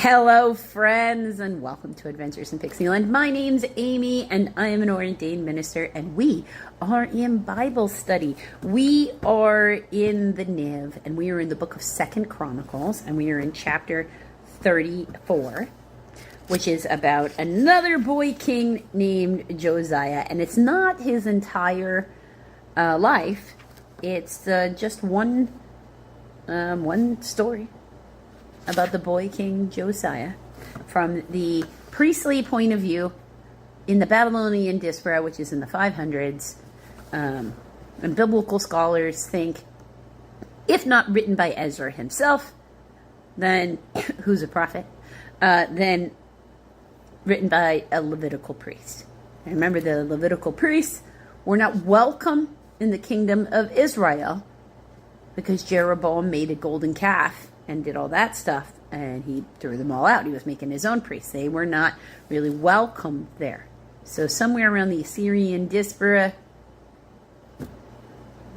Hello friends and welcome to Adventures in Pixieland. My name's Amy and I am an ordained minister and we are in Bible study. We are in the Niv and we are in the book of 2nd Chronicles and we are in chapter 34, which is about another boy king named Josiah, and it's not his entire life. It's just one story about the boy king Josiah from the priestly point of view in the Babylonian diaspora, which is in the 500s. And biblical scholars think, if not written by Ezra himself, then who's a prophet, then written by a Levitical priest. And remember, the Levitical priests were not welcome in the kingdom of Israel because Jeroboam made a golden calf and did all that stuff, and he threw them all out. He was making his own priests. They were not really welcome there. So somewhere around the Assyrian diaspora,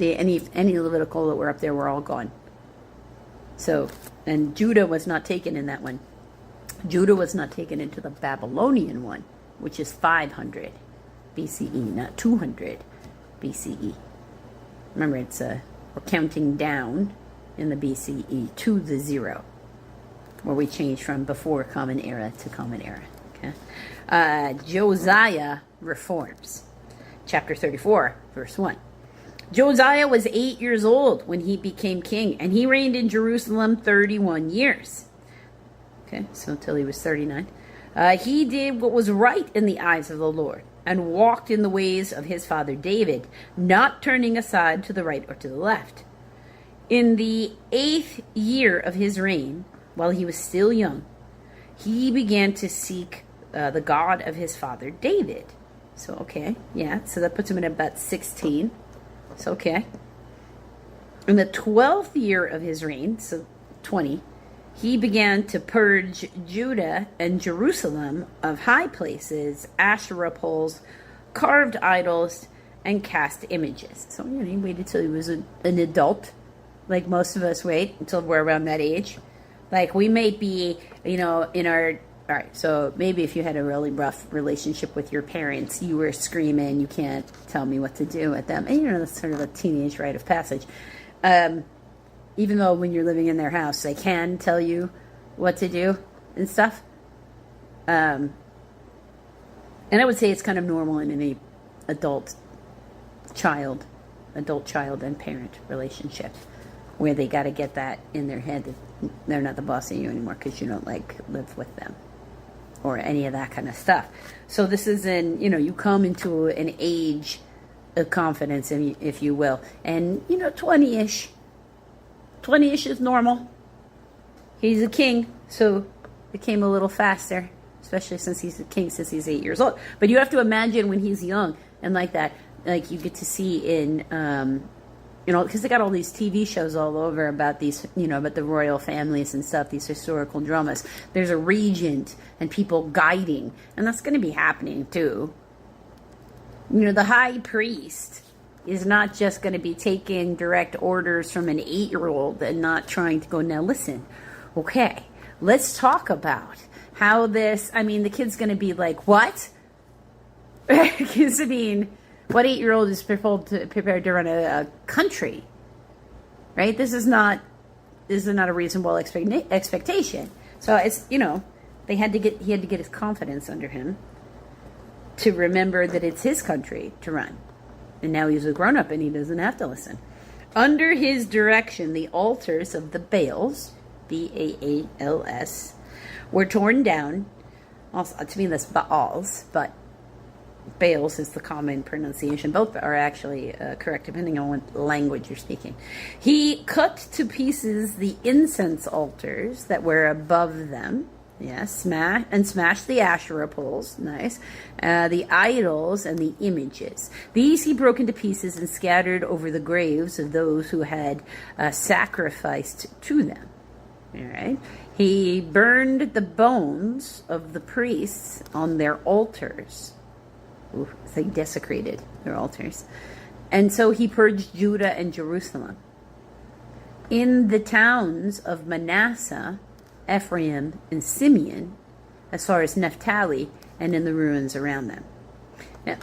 any Levitical that were up there were all gone. So, and Judah was not taken in that one. Judah was not taken into the Babylonian one, which is 500 BCE, not 200 BCE. Remember, we're counting down in the BCE to the 0, where we change from before Common Era to Common Era. Okay? Josiah reforms. Chapter 34, verse 1. Josiah was 8 years old when he became king, and he reigned in Jerusalem 31 years. Okay, so until he was 39. He did what was right in the eyes of the Lord, and walked in the ways of his father David, not turning aside to the right or to the left. In the 8th year of his reign, while he was still young, he began to seek the God of his father David. So, okay, yeah, so that puts him at about 16. So, okay. In the 12th year of his reign, so 20, he began to purge Judah and Jerusalem of high places, Asherah poles, carved idols, and cast images. So, he waited till he was an adult. Like most of us wait until we're around that age. Like we may be, in our, all right, so maybe if you had a really rough relationship with your parents, you were screaming, you can't tell me what to do with them. And that's sort of a teenage rite of passage. Even though when you're living in their house, they can tell you what to do and stuff. And I would say it's kind of normal in any adult child and parent relationship, where they got to get that in their head that they're not the boss of you anymore because you don't live with them or any of that kind of stuff. So this is you come into an age of confidence, if you will, and 20-ish is normal. He's a king, so it came a little faster, especially since he's a king since he's 8 years old. But you have to imagine when he's young and like that, like you get to see in because they got all these TV shows all over about these, about the royal families and stuff, these historical dramas. There's a regent and people guiding, and that's going to be happening too. The high priest is not just going to be taking direct orders from an 8-year-old and not trying to go, now listen, okay, let's talk about how the kid's going to be like, what? Because, what 8-year-old is prepared to run a country, right? This is not a reasonable expectation. So it's he had to get his confidence under him to remember that it's his country to run, and now he's a grown up and he doesn't have to listen. Under his direction, the altars of the Baals, Baals, were torn down. Also, to me, that's Baals, but Baals is the common pronunciation. Both are actually correct depending on what language you're speaking. He cut to pieces the incense altars that were above them. Yes, smashed the Asherah poles. Nice. The idols and the images. These he broke into pieces and scattered over the graves of those who had sacrificed to them. All right. He burned the bones of the priests on their altars. Ooh, they desecrated their altars. And so he purged Judah and Jerusalem. In the towns of Manasseh, Ephraim, and Simeon, as far as Naphtali, and in the ruins around them. Now,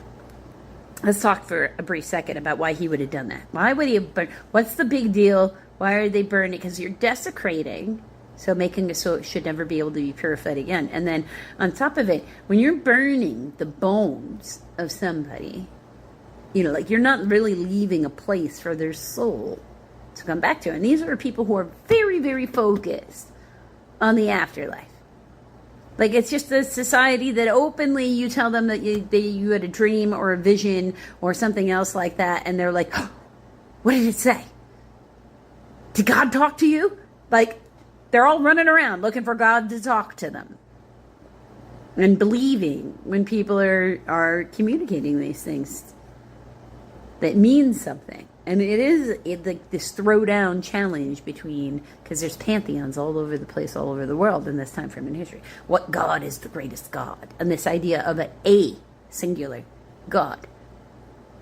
let's talk for a brief second about why he would have done that. Why would he have burned? What's the big deal? Why are they burning? Because you're desecrating, so making it so it should never be able to be purified again. And then on top of it, when you're burning the bones of somebody, like you're not really leaving a place for their soul to come back to. And these are people who are very, very focused on the afterlife. Like, it's just a society that openly you tell them that you had a dream or a vision or something else like that, and they're like, oh, what did it say? Did God talk to you? Like, they're all running around looking for God to talk to them. And believing when people are communicating these things that means something. And it is this throwdown challenge between, because there's pantheons all over the place, all over the world in this time frame in history. What God is the greatest God? And this idea of a singular God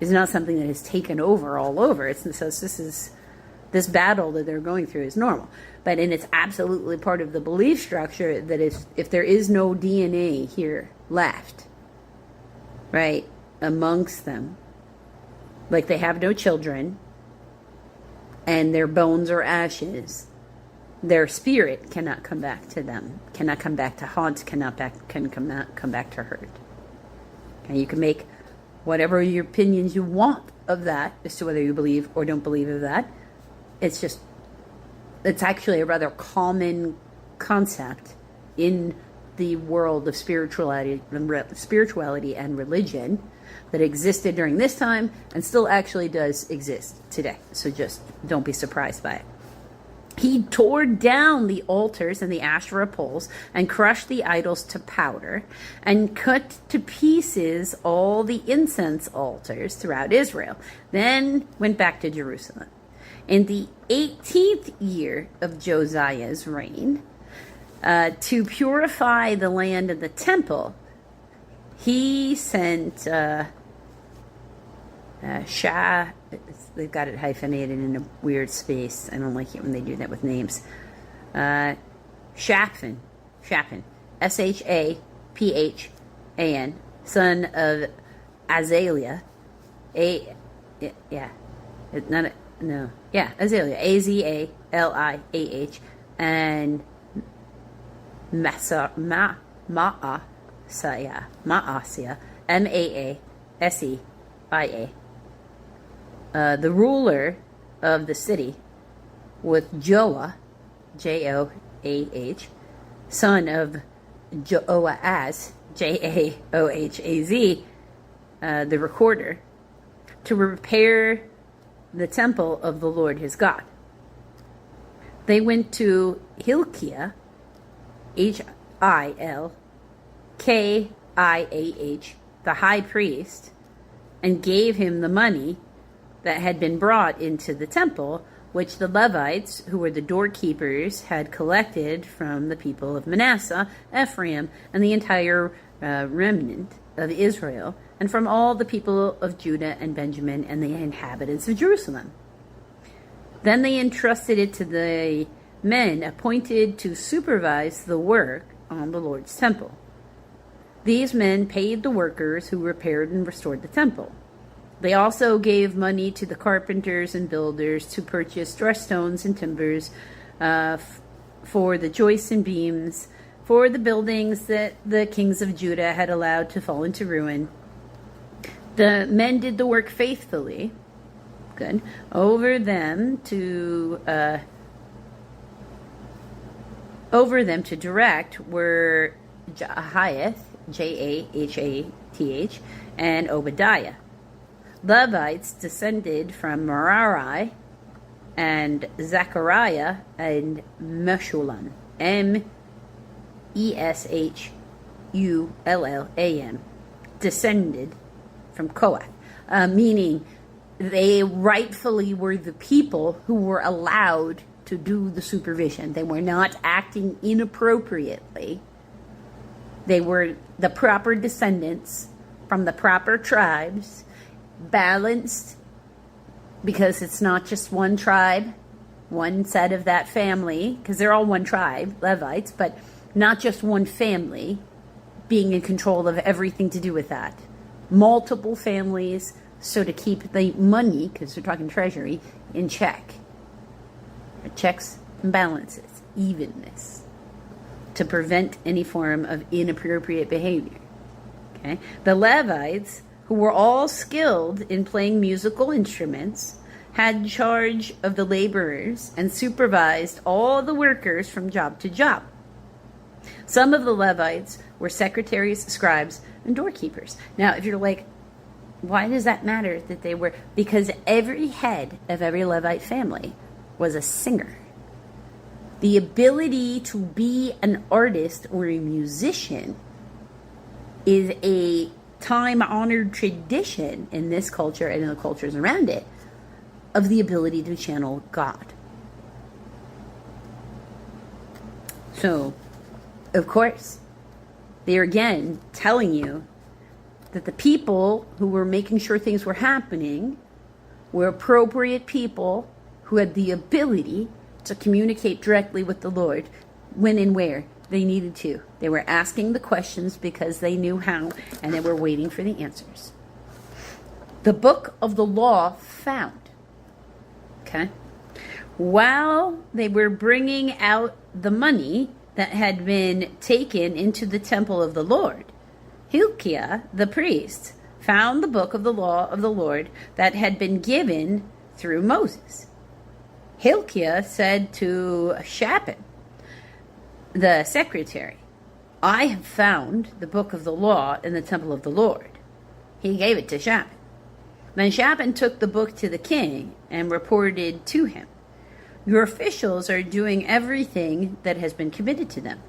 is not something that has taken over all over. This battle that they're going through is normal. And it's absolutely part of the belief structure that if there is no DNA here left, right, amongst them, like they have no children, and their bones are ashes, their spirit cannot come back to them, cannot come back to haunt, can come back to hurt. And you can make whatever your opinions you want of that as to whether you believe or don't believe of that. It's actually a rather common concept in the world of spirituality and religion that existed during this time and still actually does exist today. So just don't be surprised by it. He tore down the altars and the Asherah poles and crushed the idols to powder and cut to pieces all the incense altars throughout Israel. Then went back to Jerusalem. In the 18th year of Josiah's reign, to purify the land of the temple, he sent they've got it hyphenated in a weird space. I don't like it when they do that with names. Shaphan, Shaphan, son of Azaliah, Azaliah, Azaliah, and Maaseiah, Maaseia, the ruler of the city, with Joah, Joah, son of Joahaz, Jaohaz, the recorder, to repair the temple of the Lord his God. They went to Hilkiah, Hilkiah, the high priest, and gave him the money that had been brought into the temple, which the Levites, who were the doorkeepers, had collected from the people of Manasseh, Ephraim, and the entire remnant of Israel, and from all the people of Judah and Benjamin and the inhabitants of Jerusalem. Then they entrusted it to the men appointed to supervise the work on the Lord's temple. These men paid the workers who repaired and restored the temple. They also gave money to the carpenters and builders to purchase dress stones and timbers for the joists and beams, for the buildings that the kings of Judah had allowed to fall into ruin. The men did the work faithfully. Good. Over them to direct were Jahath, Jahath, and Obadiah. Levites descended from Merari and Zechariah and Meshullam, Meshullam, descended from Kohath, meaning they rightfully were the people who were allowed to do the supervision. They were not acting inappropriately. They were the proper descendants from the proper tribes, balanced, because it's not just one tribe one set of that family, because they're all one tribe, Levites, but not just one family being in control of everything to do with that. Multiple families, so to keep the money, because we're talking treasury, in check. Checks and balances, evenness, to prevent any form of inappropriate behavior. Okay? The Levites, who were all skilled in playing musical instruments, had charge of the laborers and supervised all the workers from job to job. Some of the Levites were secretaries, scribes, and doorkeepers. Now, if you're like, why does that matter that they were? Because every head of every Levite family was a singer. The ability to be an artist or a musician is a time-honored tradition in this culture and in the cultures around it of the ability to channel God. So, of course, they're again telling you that the people who were making sure things were happening were appropriate people who had the ability to communicate directly with the Lord when and where they needed to. They were asking the questions because they knew how, and they were waiting for the answers. The book of the law found. Okay? While they were bringing out the money that had been taken into the temple of the Lord, Hilkiah, the priest, found the book of the law of the Lord that had been given through Moses. Hilkiah said to Shaphan, the secretary, I have found the book of the law in the temple of the Lord. He gave it to Shaphan. Then Shaphan took the book to the king and reported to him, your officials are doing everything that has been committed to them.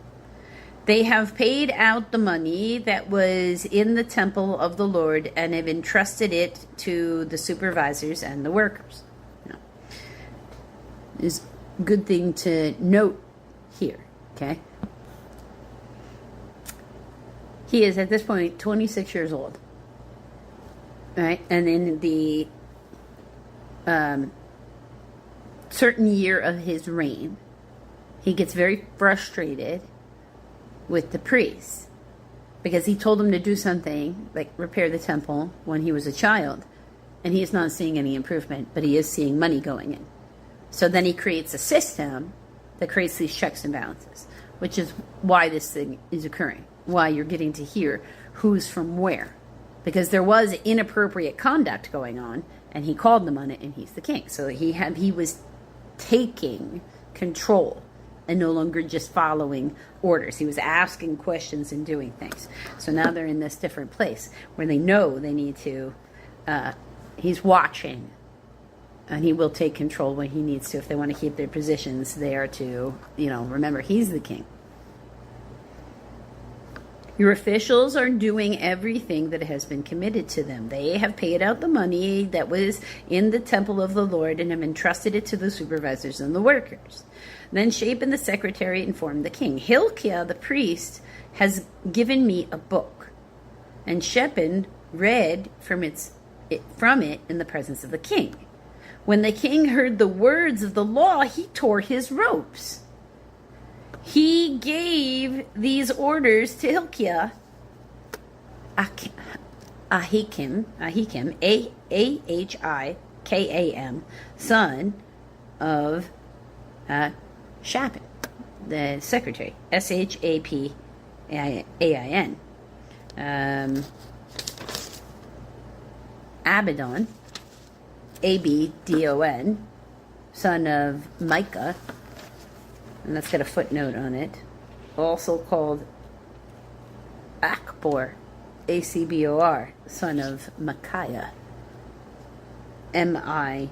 They have paid out the money that was in the temple of the Lord and have entrusted it to the supervisors and the workers. Now, it's a good thing to note here, okay? He is at this point 26 years old, right? And in the certain year of his reign, he gets very frustrated with the priests because he told them to do something like repair the temple when he was a child, and he is not seeing any improvement, but he is seeing money going in. So then he creates a system that creates these checks and balances, which is why this thing is occurring, why you're getting to hear who's from where, because there was inappropriate conduct going on, and he called them on it, and he's the king. So he was taking control and no longer just following orders. He was asking questions and doing things. So now they're in this different place where they know they need to, he's watching, and he will take control when he needs to. If they want to keep their positions, they are to, remember, he's the king. Your officials are doing everything that has been committed to them. They have paid out the money that was in the temple of the Lord and have entrusted it to the supervisors and the workers. Then Shaphan the secretary informed the king, Hilkiah the priest has given me a book. And Shaphan read from it in the presence of the king. When the king heard the words of the law, he tore his robes. He gave these orders to Hilkiah, Ahikam, Ahikam, son of Shaphan, the secretary, Shaphain, Abaddon, Abdon, son of Micah, and that's got a footnote on it, also called Akbor, Acbor, son of Micaiah, Micaiah.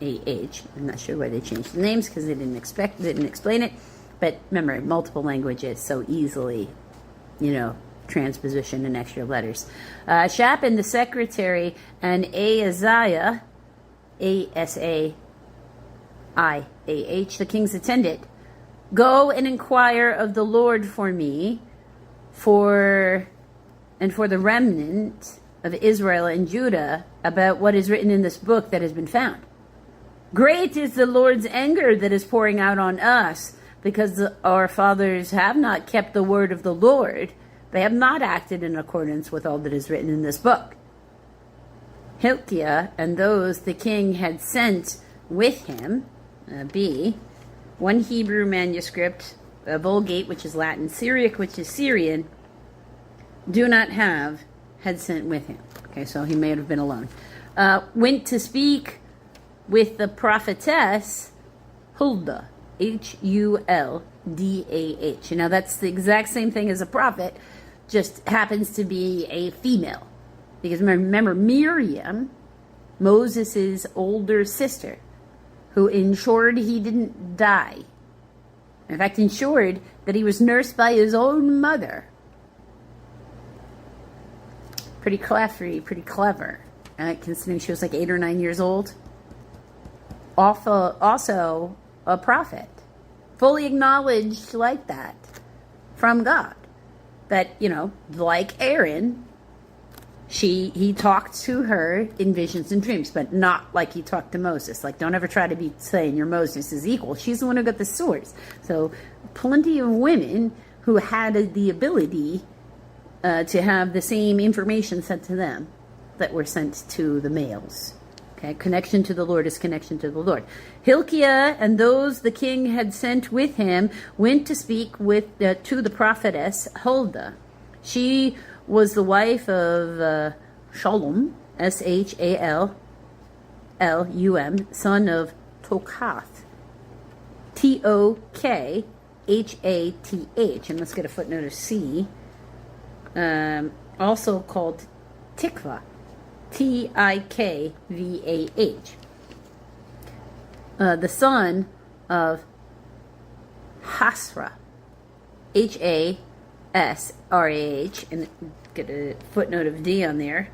I'm not sure why they changed the names because they didn't explain it, but remember, multiple languages, so easily, transposition and extra letters. Shaphan the secretary and Ahaziah, Asaiah, the king's attendant, go and inquire of the Lord for me, for the remnant of Israel and Judah about what is written in this book that has been found. Great is the Lord's anger that is pouring out on us, because our fathers have not kept the word of the Lord. They have not acted in accordance with all that is written in this book. Hilkiah and those the king had sent with him, B, one Hebrew manuscript, a Vulgate, which is Latin, Syriac, which is Syrian, do not have, had sent with him. Okay, so he may have been alone. Went to speak with the prophetess Huldah, Huldah. Now that's the exact same thing as a prophet, just happens to be a female. Because remember, Miriam, Moses' older sister, who ensured he didn't die. In fact, ensured that he was nursed by his own mother. Pretty clever. Considering she was like 8 or 9 years old. Also a prophet. Fully acknowledged like that from God. That, like Aaron, he talked to her in visions and dreams, but not like he talked to Moses. Like, don't ever try to be saying your Moses' equal. She's the one who got the source. So plenty of women who had the ability to have the same information sent to them that were sent to the males. Okay, connection to the Lord is connection to the Lord. Hilkiah and those the king had sent with him went to speak to the prophetess Huldah. She was the wife of Shallum, Shalum, son of Tokath, Tokhath, and let's get a footnote of C, also called Tikvah, Tikvah, the son of Hasrah, Hasrah, and get a footnote of D on there,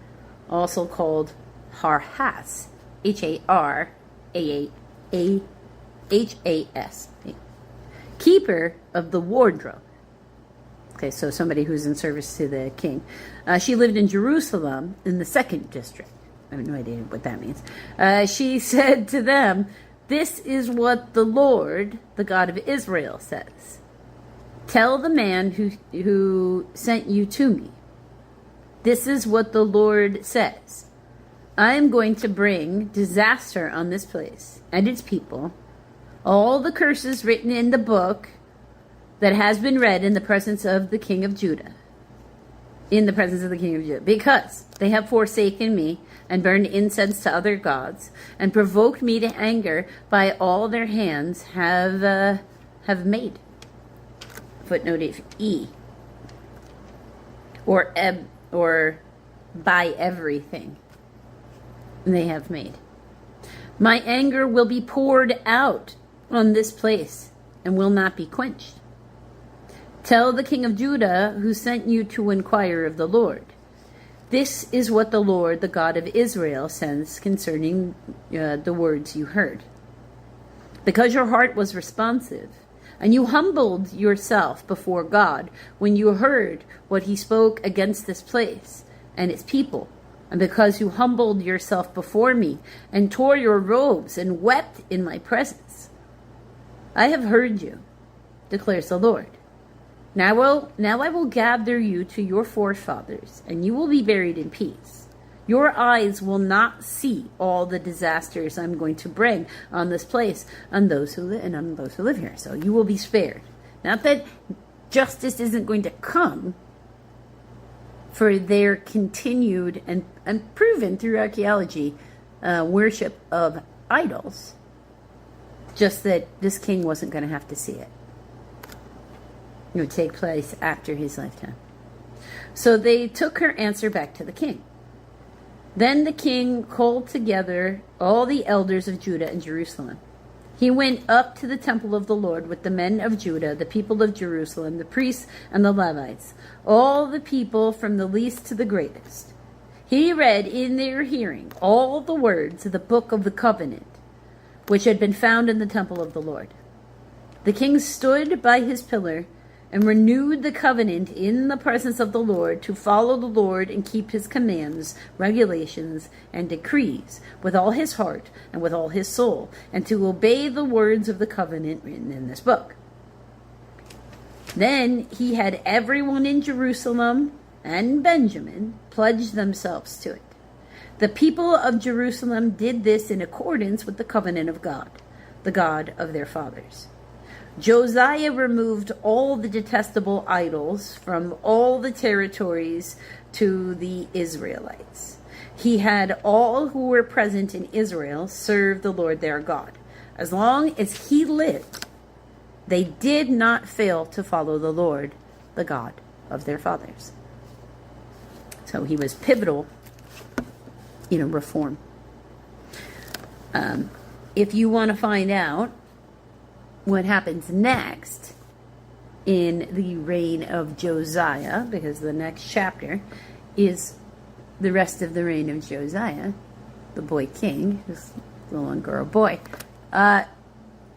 also called Harhas, Harahas, keeper of the wardrobe. Okay, so somebody who's in service to the king. She lived in Jerusalem in the 2nd district. I have no idea what that means. She said to them, "This is what the Lord, the God of Israel, says. Tell the man who sent you to me. This is what the Lord says. I am going to bring disaster on this place and its people, all the curses written in the book that has been read in the presence of the king of Judah. Because they have forsaken me and burned incense to other gods and provoked me to anger by all their hands have made." Footnote E. Or by everything they have made. "My anger will be poured out on this place and will not be quenched. Tell the king of Judah who sent you to inquire of the Lord. This is what the Lord, the God of Israel, says concerning the words you heard. Because your heart was responsive, and you humbled yourself before God when you heard what he spoke against this place and its people, and because you humbled yourself before me and tore your robes and wept in my presence. I have heard you, declares the Lord. Now I will gather you to your forefathers, and you will be buried in peace. Your eyes will not see all the disasters I'm going to bring on this place on those who live here. So you will be spared. Not that justice isn't going to come for their continued and proven through archaeology worship of idols. Just that this king wasn't going to have to see it. It would take place after his lifetime. So they took her answer back to the king. Then the king called together all the elders of Judah and Jerusalem. He went up to the temple of the Lord with the men of Judah, the people of Jerusalem, the priests and the Levites, all the people from the least to the greatest. He read in their hearing all the words of the book of the covenant, which had been found in the temple of the Lord. The king stood by his pillar and renewed the covenant in the presence of the Lord to follow the Lord and keep his commands, regulations, and decrees with all his heart and with all his soul, and to obey the words of the covenant written in this book. Then he had everyone in Jerusalem and Benjamin pledge themselves to it. The people of Jerusalem did this in accordance with the covenant of God, the God of their fathers. Josiah removed all the detestable idols from all the territories to the Israelites. He had all who were present in Israel serve the Lord their God. As long as he lived, they did not fail to follow the Lord, the God of their fathers. So he was pivotal in reform. If you want to find out what happens next in the reign of Josiah, because the next chapter is the rest of the reign of Josiah, the boy king, who's no longer a boy,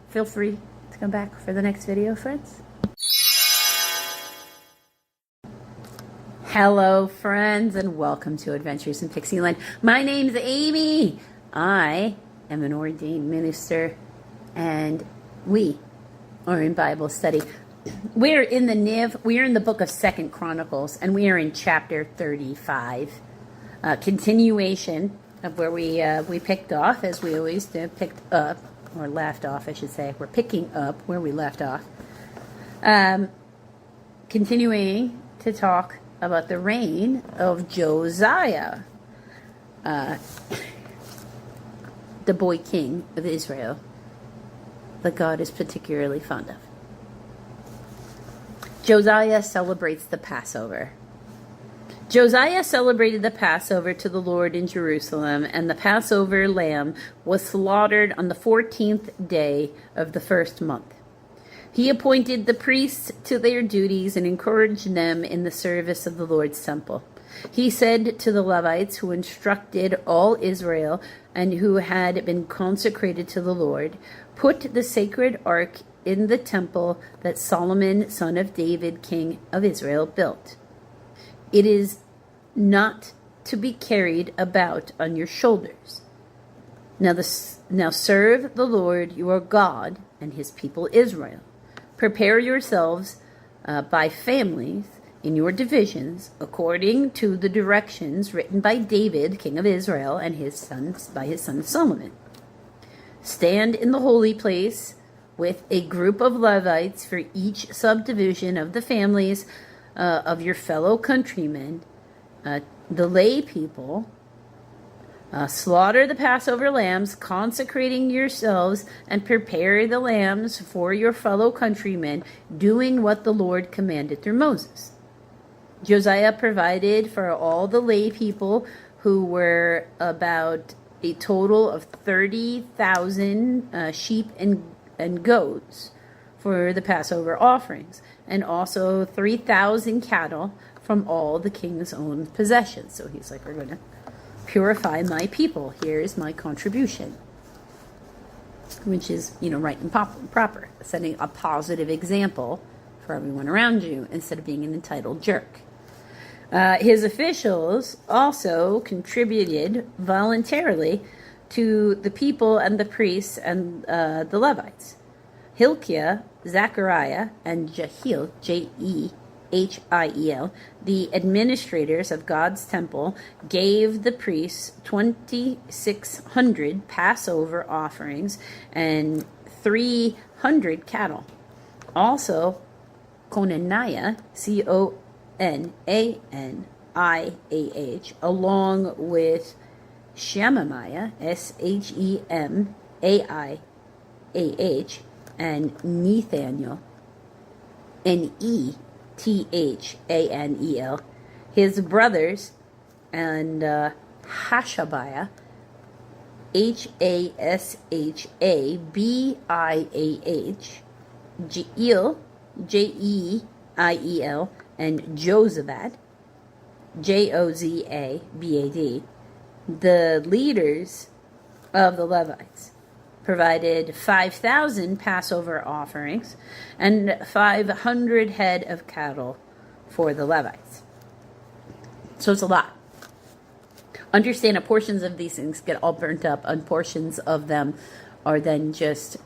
feel free to come back for the next video, friends. Hello, friends, and welcome to Adventures in Pixieland. My name's Amy. I am an ordained minister, and we are in Bible study. We're in the NIV. We are in the book of 2 Chronicles, and we are in chapter 35. Continuation of where we picked off, as we always do, picked up, or left off, I should say. We're picking up where we left off. Continuing to talk about the reign of Josiah, the boy king of Israel that God is particularly fond of. Josiah celebrates the Passover. Josiah celebrated the Passover to the Lord in Jerusalem, and the Passover lamb was slaughtered on the 14th day of the first month. He appointed the priests to their duties and encouraged them in the service of the Lord's temple. He said to the Levites who instructed all Israel and who had been consecrated to the Lord, "Put the sacred ark in the temple that Solomon, son of David, king of Israel, built. It is not to be carried about on your shoulders. Now serve the Lord your God and his people Israel. Prepare yourselves by families in your divisions, according to the directions written by David, king of Israel, and his sons by his son Solomon. Stand in the holy place with a group of Levites for each subdivision of the families of your fellow countrymen, the lay people. Slaughter the Passover lambs, consecrating yourselves, and prepare the lambs for your fellow countrymen, doing what the Lord commanded through Moses." Josiah provided for all the lay people, who were about a total of 30,000 sheep and goats for the Passover offerings, and also 3,000 cattle from all the king's own possessions. So he's like, we're going to purify my people. Here's my contribution, which is, right and proper, setting a positive example for everyone around you instead of being an entitled jerk. His officials also contributed voluntarily to the people and the priests and the Levites. Hilkiah, Zechariah, and Jehiel, Jehiel, the administrators of God's temple, gave the priests 2,600 Passover offerings and 300 cattle. Also, Conaniah, Conaniah, along with Shemaiah, Shemaiah, and Nathaniel, Nethanel, his brothers, and Hashabiah, Hashabiah, Jeiel, Jeiel, and Jozabad, Jozabad, the leaders of the Levites. provided 5,000 Passover offerings and 500 head of cattle for the Levites. So it's a lot. Understand that portions of these things get all burnt up, and portions of them are then just,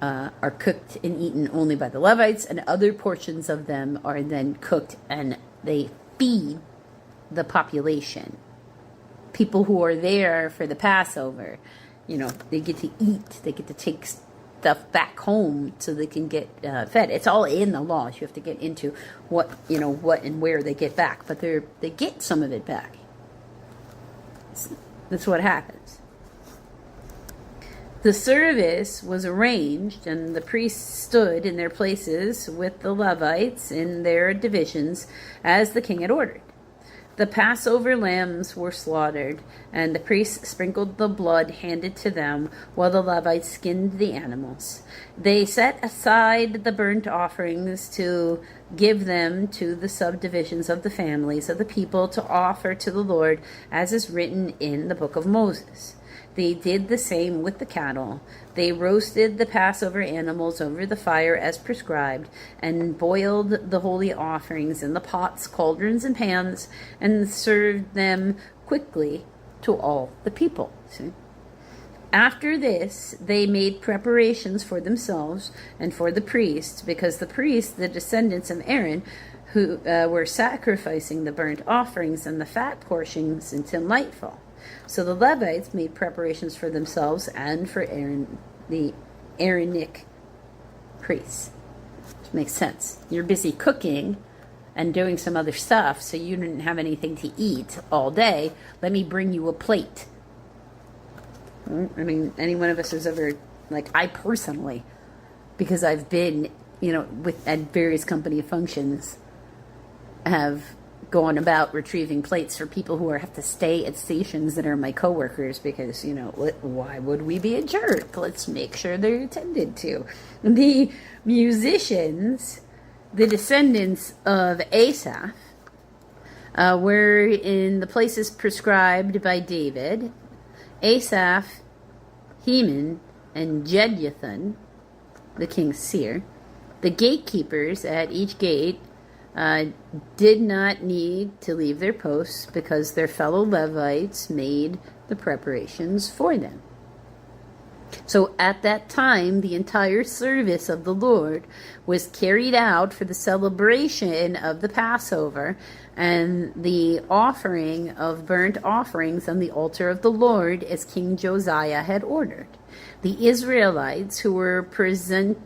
are cooked and eaten only by the Levites, and other portions of them are then cooked and they feed the population. People who are there for the Passover, they get to eat, they get to take stuff back home so they can get fed. It's all in the laws. You have to get into what and where they get back, but they get some of it back. That's what happens. The service was arranged, and the priests stood in their places with the Levites in their divisions as the king had ordered. The Passover lambs were slaughtered, and the priests sprinkled the blood handed to them, while the Levites skinned the animals. They set aside the burnt offerings to give them to the subdivisions of the families of the people to offer to the Lord, as is written in the book of Moses. They did the same with the cattle. They roasted the Passover animals over the fire as prescribed, and boiled the holy offerings in the pots, cauldrons, and pans, and served them quickly to all the people. See? After this, they made preparations for themselves and for the priests, because the priests, the descendants of Aaron, who were sacrificing the burnt offerings and the fat portions until nightfall. So the Levites made preparations for themselves and for Aaron, the Aaronic priests. Which makes sense. You're busy cooking and doing some other stuff, so you didn't have anything to eat all day. Let me bring you a plate. I mean, any one of us has ever, I personally, because I've been, at various company functions, have gone about retrieving plates for people who have to stay at stations that are my coworkers, because, why would we be a jerk? Let's make sure they're attended to. The musicians, the descendants of Asaph, were in the places prescribed by David. Asaph, Heman, and Jeduthun, the king's seer. The gatekeepers at each gate did not need to leave their posts, because their fellow Levites made the preparations for them. So at that time, the entire service of the Lord was carried out for the celebration of the Passover and the offering of burnt offerings on the altar of the Lord, as King Josiah had ordered. The Israelites who were present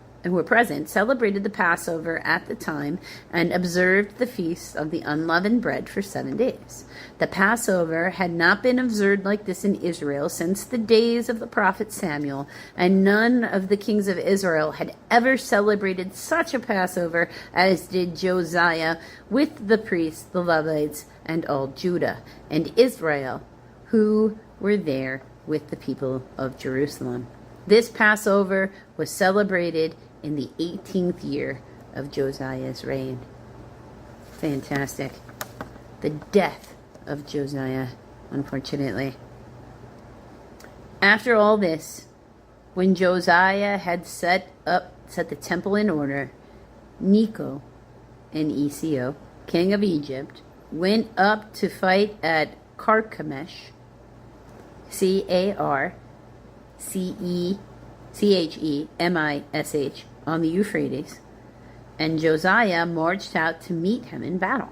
celebrated the Passover at the time and observed the feast of the unleavened bread for 7 days. The Passover had not been observed like this in Israel since the days of the prophet Samuel, and none of the kings of Israel had ever celebrated such a Passover as did Josiah with the priests, the Levites, and all Judah and Israel, who were there with the people of Jerusalem. This Passover was celebrated in the 18th year of Josiah's reign. Fantastic. The death of Josiah, unfortunately. After all this, when Josiah had set the temple in order, Necho, N-E-C-O, king of Egypt, went up to fight at Carchemish, Carchemish, on the Euphrates, and Josiah marched out to meet him in battle.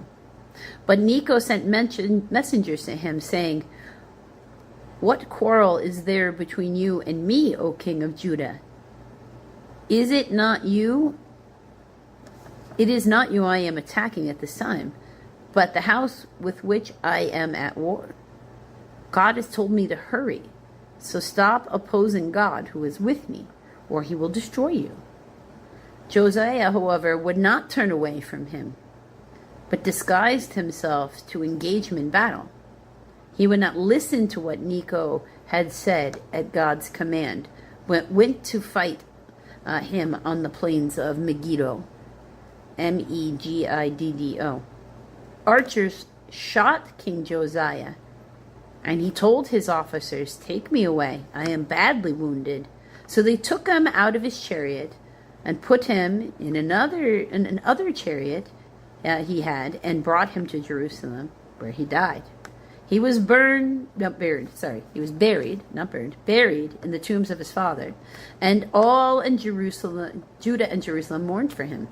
But Necho sent messengers to him, saying, "What quarrel is there between you and me, O king of Judah? Is it not you? It is not you I am attacking at this time, but the house with which I am at war. God has told me to hurry, so stop opposing God who is with me, or he will destroy you." Josiah, however, would not turn away from him, but disguised himself to engage him in battle. He would not listen to what Necho had said at God's command, but went to fight him on the plains of Megiddo, Megiddo. Archers shot King Josiah And he told his officers, "Take me away. I am badly wounded." So they took him out of his chariot and put him in another chariot he had, and brought him to Jerusalem, where he died. He was buried, not burned, buried in the tombs of his father, and all in Jerusalem, Judah and Jerusalem mourned for him.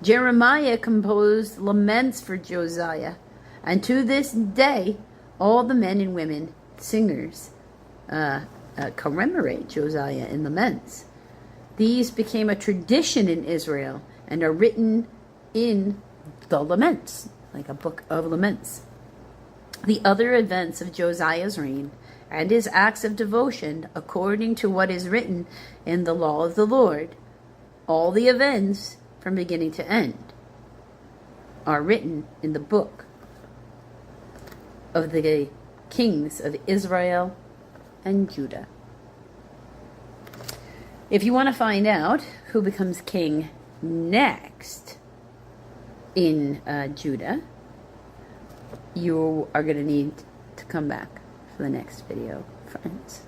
Jeremiah composed laments for Josiah, and to this day, all the men and women, singers, commemorate Josiah in laments. These became a tradition in Israel and are written in the laments, like a book of laments. The other events of Josiah's reign and his acts of devotion, according to what is written in the law of the Lord, all the events from beginning to end, are written in the book of the kings of Israel and Judah. If you want to find out who becomes king next in Judah, you are going to need to come back for the next video, friends.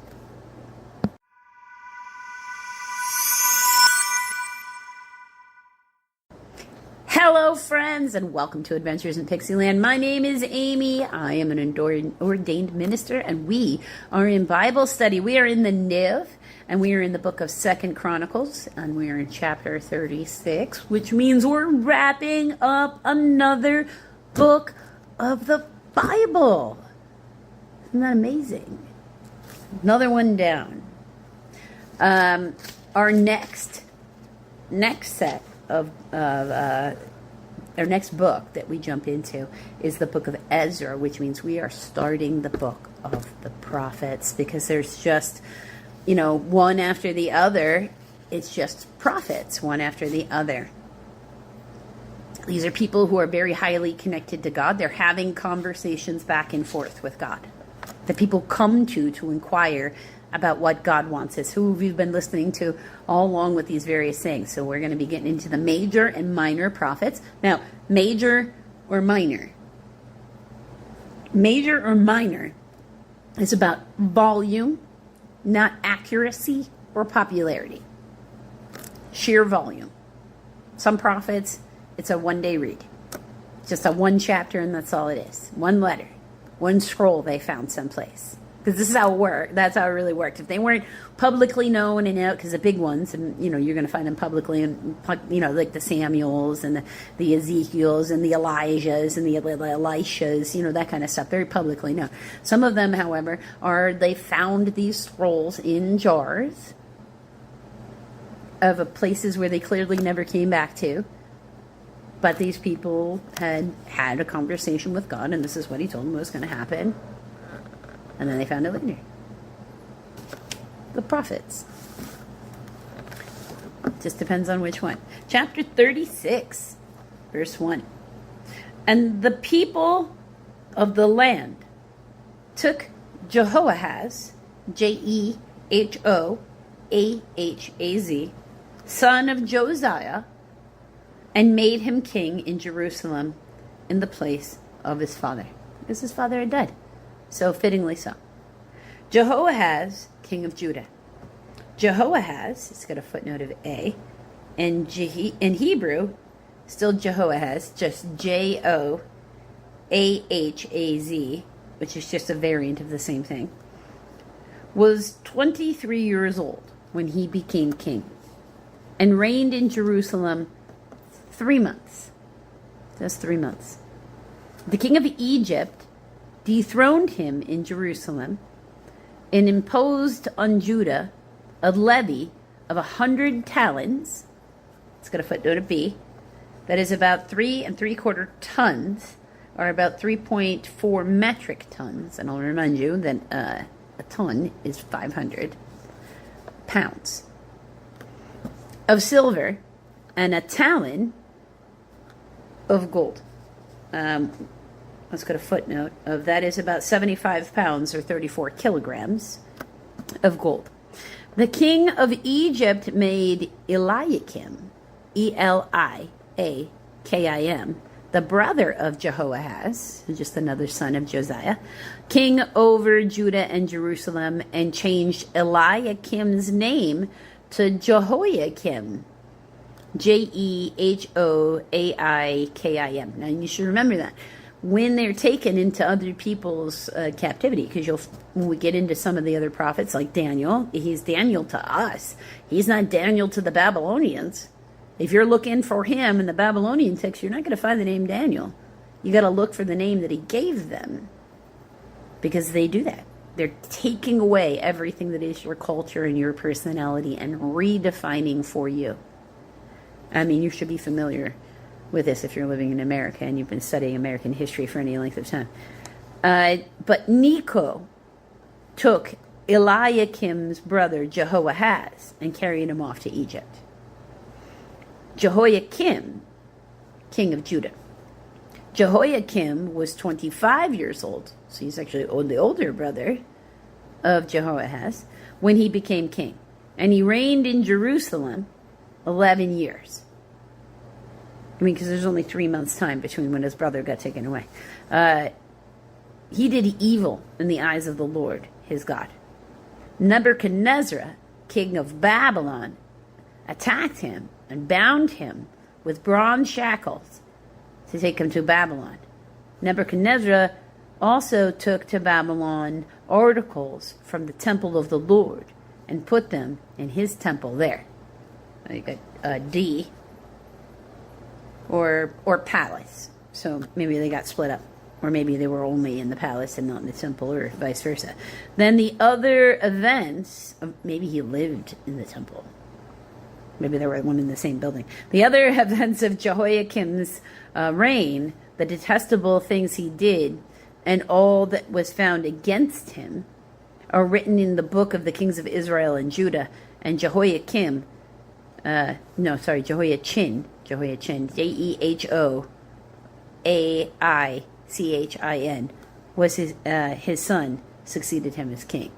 Hello, friends, and welcome to Adventures in Pixieland. My name is Amy. I am an ordained minister, and we are in Bible study. We are in the Niv, and we are in the book of 2 Chronicles, and we are in chapter 36, which means we're wrapping up another book of the Bible. Isn't that amazing? Another one down. Our next set of our next book that we jump into is the book of Ezra, which means we are starting the book of the prophets, because there's just, one after the other. It's just prophets, one after the other. These are people who are very highly connected to God. They're having conversations back and forth with God that people come to inquire about what God wants us, who we've been listening to all along with these various things. So we're going to be getting into the major and minor prophets. Now, major or minor? Major or minor is about volume, not accuracy or popularity. Sheer volume. Some prophets, it's a one-day read. Just a one chapter, and that's all it is. One letter. One scroll they found someplace. Because this is how it worked. That's how it really worked. If they weren't publicly known and out, because the big ones, and you're going to find them publicly, and like the Samuels and the Ezekiels and the Elijahs and the Elishas, that kind of stuff, very publicly known. Some of them, however, they found these scrolls in jars of places where they clearly never came back to. But these people had a conversation with God, and this is what he told them was going to happen. And then they found it later. The prophets. Just depends on which one. Chapter 36, verse 1. And the people of the land took Jehoahaz, Jehoahaz, son of Josiah, and made him king in Jerusalem in the place of his father, because his father had died. So fittingly so. Jehoahaz, king of Judah. Jehoahaz, it's got a footnote of A, and in Hebrew, still Jehoahaz, just Joahaz, which is just a variant of the same thing, was 23 years old when he became king, and reigned in Jerusalem 3 months. That's 3 months. The king of Egypt dethroned him in Jerusalem and imposed on Judah a levy of 100 talents. It's got a footnote of B. That is about 3 3/4 tons, or about 3.4 metric tons. And I'll remind you that a ton is 500 pounds of silver, and a talent of gold. Let's go to footnote of that is about 75 pounds or 34 kilograms of gold. The king of Egypt made Eliakim, Eliakim, the brother of Jehoahaz, just another son of Josiah, king over Judah and Jerusalem, and changed Eliakim's name to Jehoiakim. Jehoiakim. Now you should remember that when they're taken into other people's captivity, because when we get into some of the other prophets like Daniel, he's Daniel to us. He's not Daniel to the Babylonians. If you're looking for him in the Babylonian text, you're not going to find the name Daniel. You got to look for the name that he gave them, because they do that. They're taking away everything that is your culture and your personality and redefining for you. I mean, you should be familiar with this if you're living in America and you've been studying American history for any length of time. But Necho took Eliakim's brother Jehoahaz and carried him off to Egypt. Jehoiakim, king of Judah. Jehoiakim was 25 years old, so he's actually the older brother of Jehoahaz, when he became king. And he reigned in Jerusalem 11 years. I mean, because there's only 3 months' time between when his brother got taken away. He did evil in the eyes of the Lord, his God. Nebuchadnezzar, king of Babylon, attacked him and bound him with bronze shackles to take him to Babylon. Nebuchadnezzar also took to Babylon articles from the temple of the Lord and put them in his temple there. You got D or palace. So maybe they got split up, or maybe they were only in the palace and not in the temple, or vice versa. Then the other events, maybe he lived in the temple. Maybe they were one in the same building. The other events of Jehoiakim's reign, the detestable things he did, and all that was found against him, are written in the book of the kings of Israel and Judah. And Jehoiachin, Jehoiachin, Jehoiachin, was his son, succeeded him as king.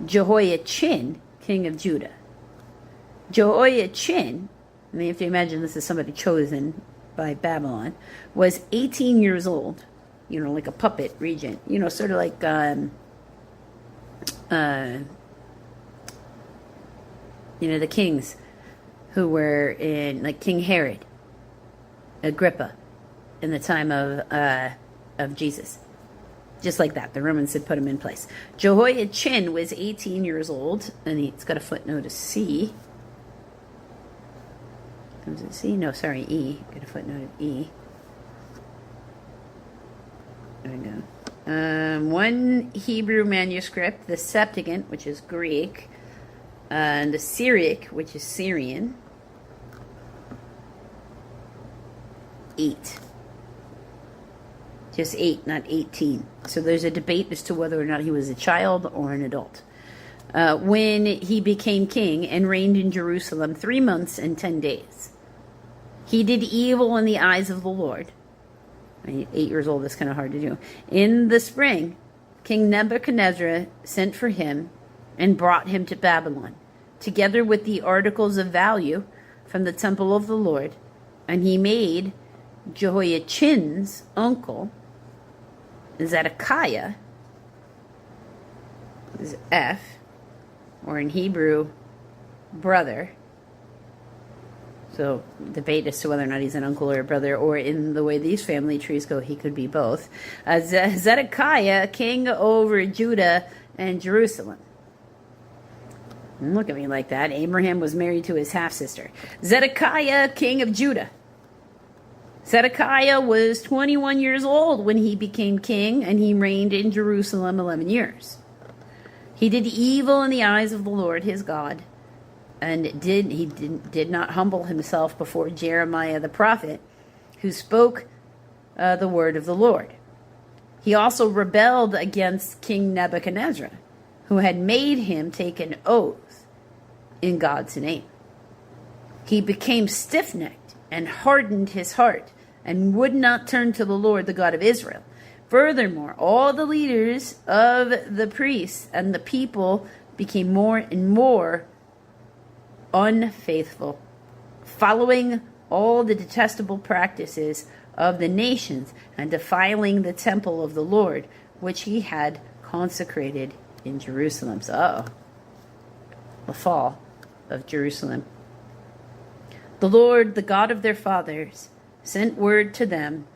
Jehoiachin, king of Judah. Jehoiachin, I mean, you have to imagine this is somebody chosen by Babylon, was 18 years old, like a puppet regent, sort of like, the kings who were in, like King Herod, Agrippa, in the time of Jesus. Just like that, the Romans had put him in place. Jehoiachin was 18 years old, and it's got a footnote of C. Was it C? No, sorry, E. Got a footnote of E. There we go. One Hebrew manuscript, the Septuagint, which is Greek, and the Syriac, which is Syrian. 8. Just 8, not 18. So there's a debate as to whether or not he was a child or an adult. When he became king and reigned in Jerusalem 3 months and 10 days. He did evil in the eyes of the Lord. 8 years old, that's kind of hard to do. In the spring, King Nebuchadnezzar sent for him and brought him to Babylon, together with the articles of value from the temple of the Lord. And he made Jehoiachin's uncle, Zedekiah, is F, or in Hebrew, brother. So debate as to whether or not he's an uncle or a brother, or in the way these family trees go, he could be both. Zedekiah, king over Judah and Jerusalem. Look at me like that. Abraham was married to his half-sister. Zedekiah, king of Judah. Zedekiah was 21 years old when he became king, and he reigned in Jerusalem 11 years. He did evil in the eyes of the Lord his God, and did not humble himself before Jeremiah the prophet, who spoke the word of the Lord. He also rebelled against King Nebuchadnezzar, who had made him take an oath in God's name. He became stiff-necked and hardened his heart, and would not turn to the Lord, the God of Israel. Furthermore, all the leaders of the priests and the people became more and more unfaithful, following all the detestable practices of the nations and defiling the temple of the Lord, which he had consecrated in Jerusalem. So, the fall of Jerusalem. The Lord, the God of their fathers, sent word to them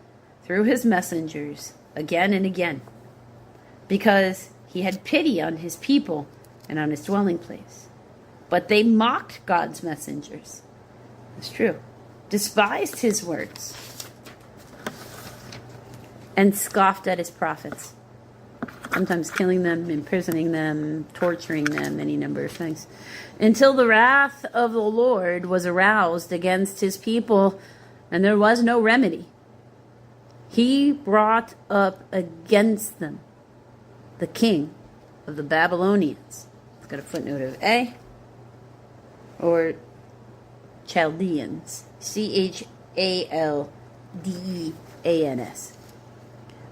through his messengers again and again, because he had pity on his people and on his dwelling place. But they mocked God's messengers. It's true. Despised his words and scoffed at his prophets, sometimes killing them, imprisoning them, torturing them, any number of things, until the wrath of the Lord was aroused against his people, and there was no remedy. He brought up against them the king of the Babylonians. It's got a footnote of A, or Chaldeans, Chaldeans,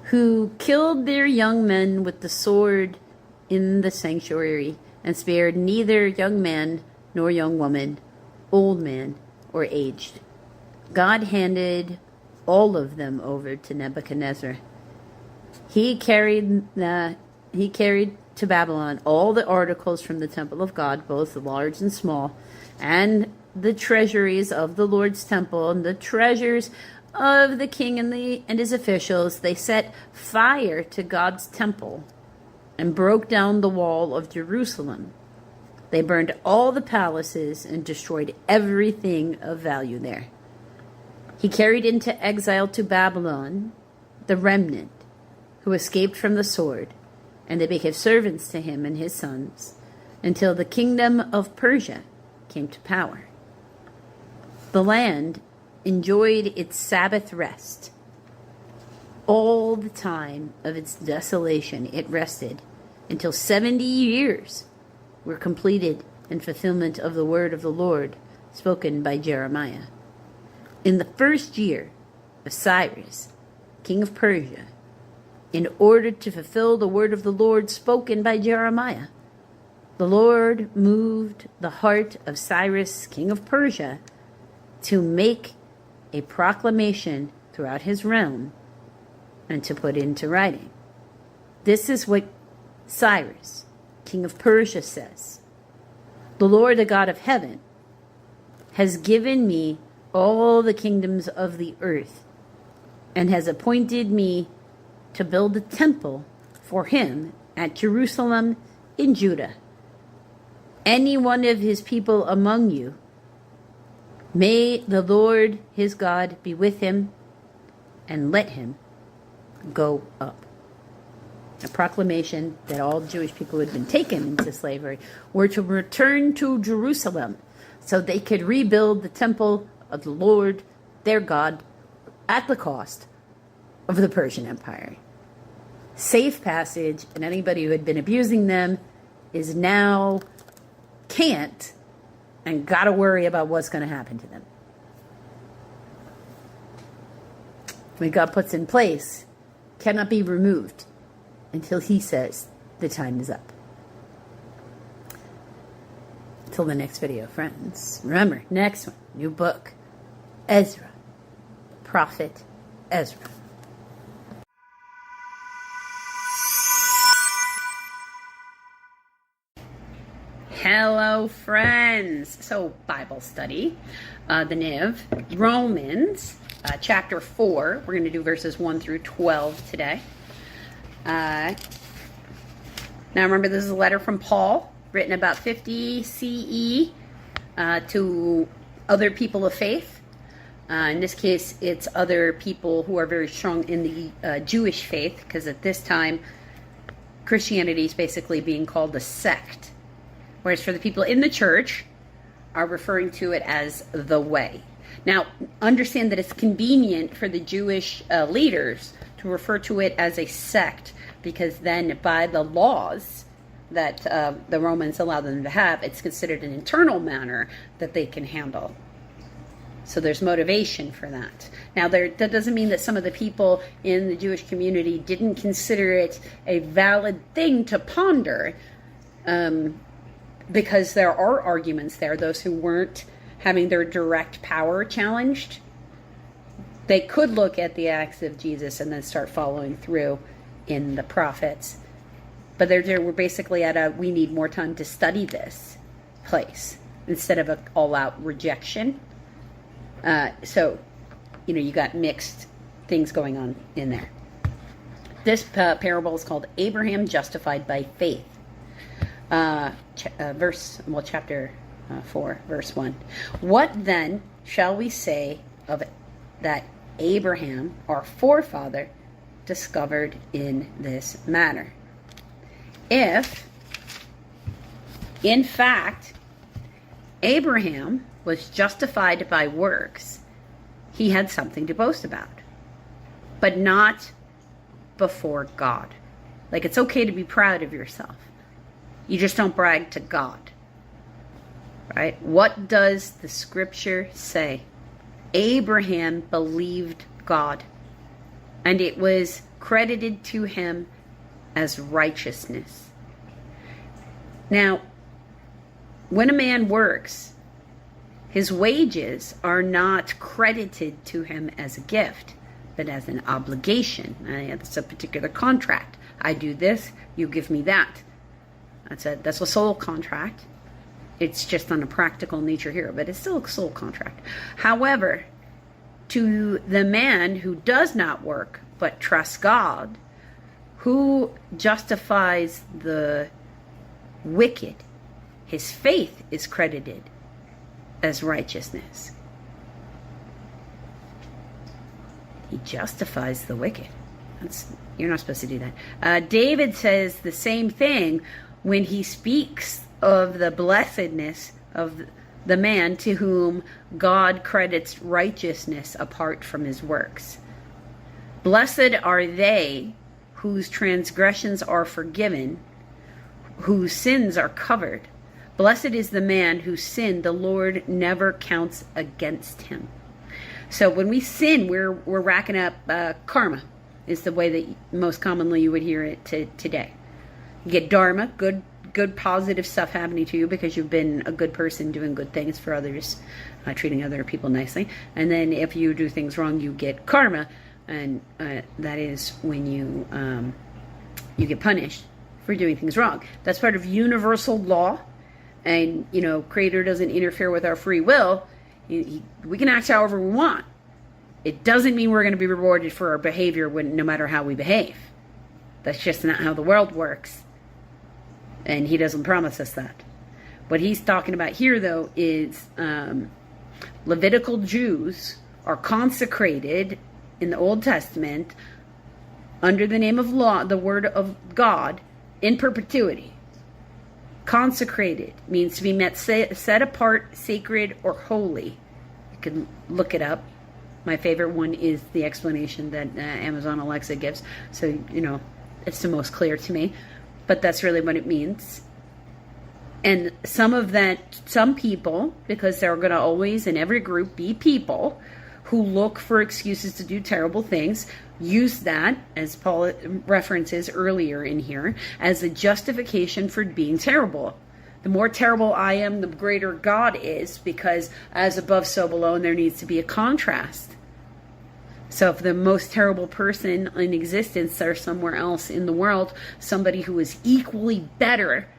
who killed their young men with the sword in the sanctuary, and spared neither young man nor young woman, old man or aged. God handed all of them over to Nebuchadnezzar. He carried to Babylon all the articles from the temple of God, both large and small, and the treasuries of the Lord's temple, and the treasures of the king and his officials. They set fire to God's temple and broke down the wall of Jerusalem. They burned all the palaces and destroyed everything of value there. He carried into exile to Babylon the remnant who escaped from the sword, and they became servants to him and his sons until the kingdom of Persia came to power. The land enjoyed its Sabbath rest. All the time of its desolation it rested until 70 years were completed in fulfillment of the word of the Lord spoken by Jeremiah. In the first year of Cyrus, king of Persia, in order to fulfill the word of the Lord spoken by Jeremiah, the Lord moved the heart of Cyrus, king of Persia, to make a proclamation throughout his realm and to put into writing. This is what Cyrus, king of Persia, says. The Lord, the God of heaven, has given me all the kingdoms of the earth and has appointed me to build a temple for him at Jerusalem in Judah. Any one of his people among you, may the Lord his God be with him, and let him go up. A proclamation that all Jewish people who had been taken into slavery were to return to Jerusalem so they could rebuild the temple of the Lord their God at the cost of the Persian Empire. Safe passage, and anybody who had been abusing them is now can't and got to worry about what's going to happen to them. What God puts in place cannot be removed until he says the time is up. Until the next video, friends. Remember, next one, new book, Ezra, Prophet Ezra. Hello, friends. So, Bible study, the Niv, Romans, chapter 4. We're going to do verses 1 through 12 today. Now, remember, this is a letter from Paul, written about 50 CE to other people of faith. In this case, it's other people who are very strong in the Jewish faith, because at this time, Christianity is basically being called a sect. Whereas for the people in the church, are referring to it as the way. Now, understand that it's convenient for the Jewish leaders to refer to it as a sect, because then by the laws that the Romans allow them to have, it's considered an internal matter that they can handle. So there's motivation for that. Now, that doesn't mean that some of the people in the Jewish community didn't consider it a valid thing to ponder, because there are arguments there. Those who weren't having their direct power challenged, they could look at the acts of Jesus and then start following through in the prophets. But we're basically at we need more time to study this place instead of an all-out rejection. So, you got mixed things going on in there. This parable is called Abraham Justified by Faith. Chapter 4, verse 1. What then shall we say of that Abraham, our forefather, discovered in this manner? If, in fact, Abraham was justified by works, he had something to boast about, but not before God. Like, it's okay to be proud of yourself. You just don't brag to God. Right? What does the scripture say? Abraham believed God, and it was credited to him as righteousness. Now, when a man works, his wages are not credited to him as a gift, but as an obligation. It's a particular contract. I do this, you give me that. That's a soul contract. It's just on a practical nature here, but it's still a soul contract. However, to the man who does not work but trusts God, who justifies the wicked, his faith is credited as righteousness. He justifies the wicked. You're not supposed to do that. David says the same thing when he speaks of the blessedness of the man to whom God credits righteousness apart from his works. Blessed are they whose transgressions are forgiven, whose sins are covered. Blessed is the man whose sin the Lord never counts against him. So when we sin, we're racking up karma, is the way that most commonly you would hear it today. You get dharma, good positive stuff happening to you because you've been a good person doing good things for others, treating other people nicely. And then if you do things wrong, you get karma, and that is when you get punished for doing things wrong. That's part of universal law, and Creator doesn't interfere with our free will. We can act however we want. It doesn't mean we're going to be rewarded for our behavior no matter how we behave. That's just not how the world works. And he doesn't promise us that. What he's talking about here, though, is Levitical Jews are consecrated in the Old Testament under the name of law, the word of God, in perpetuity. Consecrated means to be set apart, sacred, or holy. You can look it up. My favorite one is the explanation that Amazon Alexa gives. So, it's the most clear to me. But that's really what it means. And some people, because there are going to always in every group be people who look for excuses to do terrible things, use that, as Paul references earlier in here, as a justification for being terrible. The more terrible I am, the greater God is, because as above, so below, and there needs to be a contrast. So if the most terrible person in existence are somewhere else in the world, somebody who is equally better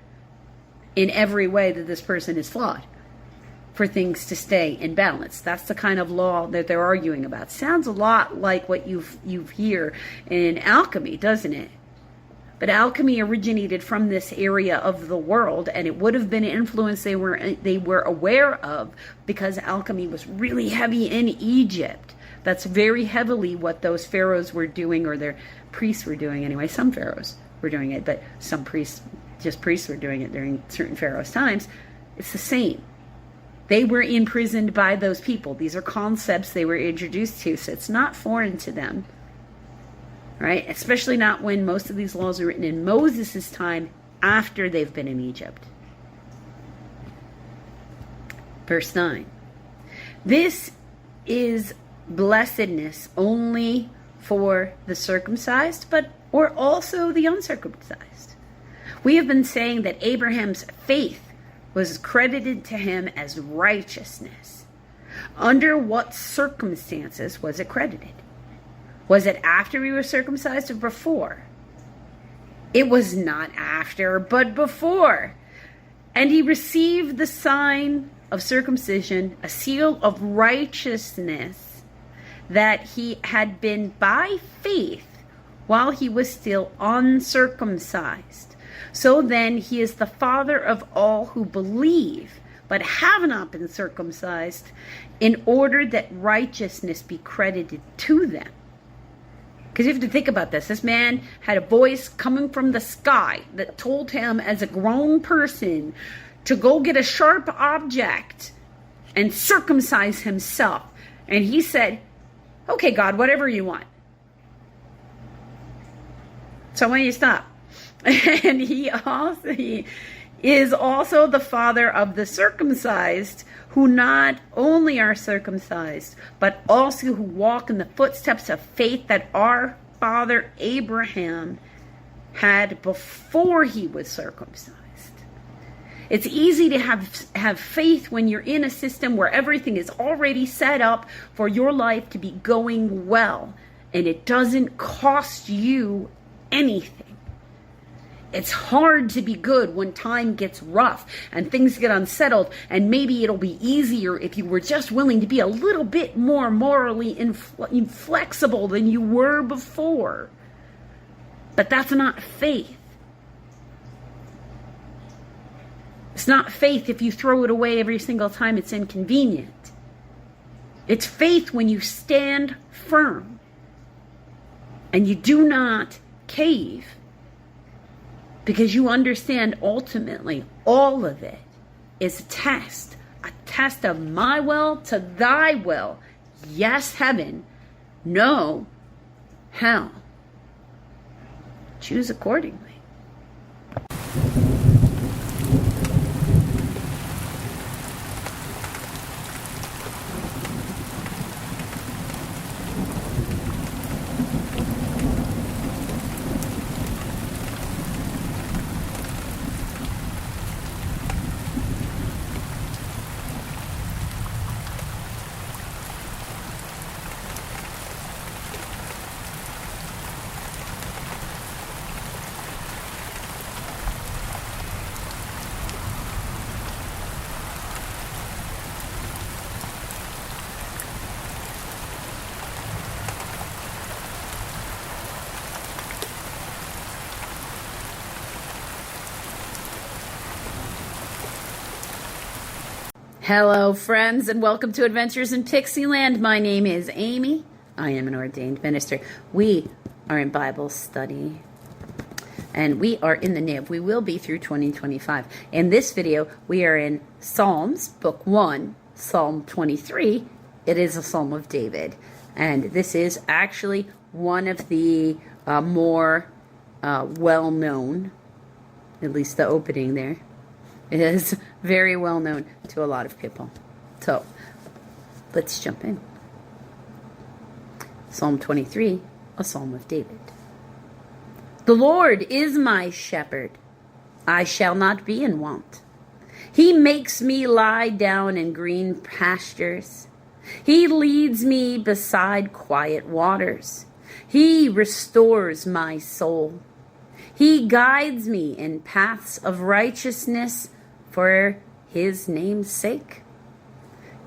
in every way that this person is flawed, for things to stay in balance. That's the kind of law that they're arguing about. Sounds a lot like what you hear in alchemy, doesn't it? But alchemy originated from this area of the world, and it would have been an influence they were aware of, because alchemy was really heavy in Egypt. That's very heavily what those pharaohs were doing, or their priests were doing anyway. Some pharaohs were doing it, but some priests were doing it during certain pharaohs' times. It's the same. They were imprisoned by those people. These are concepts they were introduced to, so it's not foreign to them. Right? Especially not when most of these laws are written in Moses' time after they've been in Egypt. Verse 9. This is blessedness only for the circumcised, or also the uncircumcised. We have been saying that Abraham's faith was credited to him as righteousness. Under what circumstances was it credited? Was it after he was circumcised or before? It was not after, but before. And he received the sign of circumcision, a seal of righteousness, that he had been by faith while he was still uncircumcised. So then he is the father of all who believe, but have not been circumcised, in order that righteousness be credited to them. Because you have to think about this. This man had a voice coming from the sky that told him as a grown person to go get a sharp object and circumcise himself. And he said, okay, God, whatever you want. So when you stop. And he is also the father of the circumcised, who not only are circumcised, but also who walk in the footsteps of faith that our father Abraham had before he was circumcised. It's easy to have faith when you're in a system where everything is already set up for your life to be going well, and it doesn't cost you anything. It's hard to be good when time gets rough and things get unsettled, and maybe it'll be easier if you were just willing to be a little bit more morally inflexible than you were before. But that's not faith. It's not faith if you throw it away every single time it's inconvenient. It's faith when you stand firm and you do not cave, because you understand ultimately all of it is a test of my will to thy will. Yes, heaven. No, hell. Choose accordingly. Hello, friends, and welcome to Adventures in Pixieland. My name is Amy. I am an ordained minister. We are in Bible study, and we are in the NIV. We will be through 2025. In this video, we are in Psalms, Book 1, Psalm 23. It is a Psalm of David, and this is actually one of the more well-known, at least the opening there. It is very well known to a lot of people. So, let's jump in. Psalm 23, a Psalm of David. The Lord is my shepherd. I shall not be in want. He makes me lie down in green pastures. He leads me beside quiet waters. He restores my soul. He guides me in paths of righteousness for his name's sake.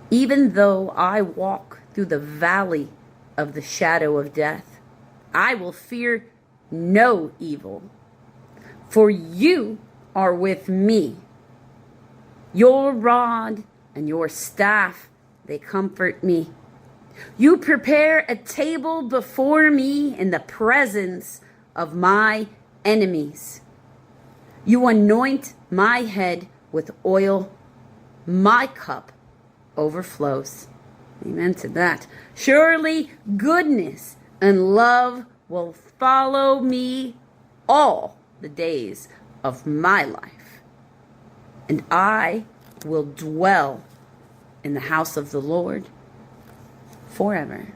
Even though I walk through the valley of the shadow of death, I will fear no evil, for you are with me. Your rod and your staff, they comfort me. You prepare a table before me in the presence of my enemies. You anoint my head with oil. My cup overflows. Amen to that. Surely goodness and love will follow me all the days of my life, and I will dwell in the house of the Lord forever.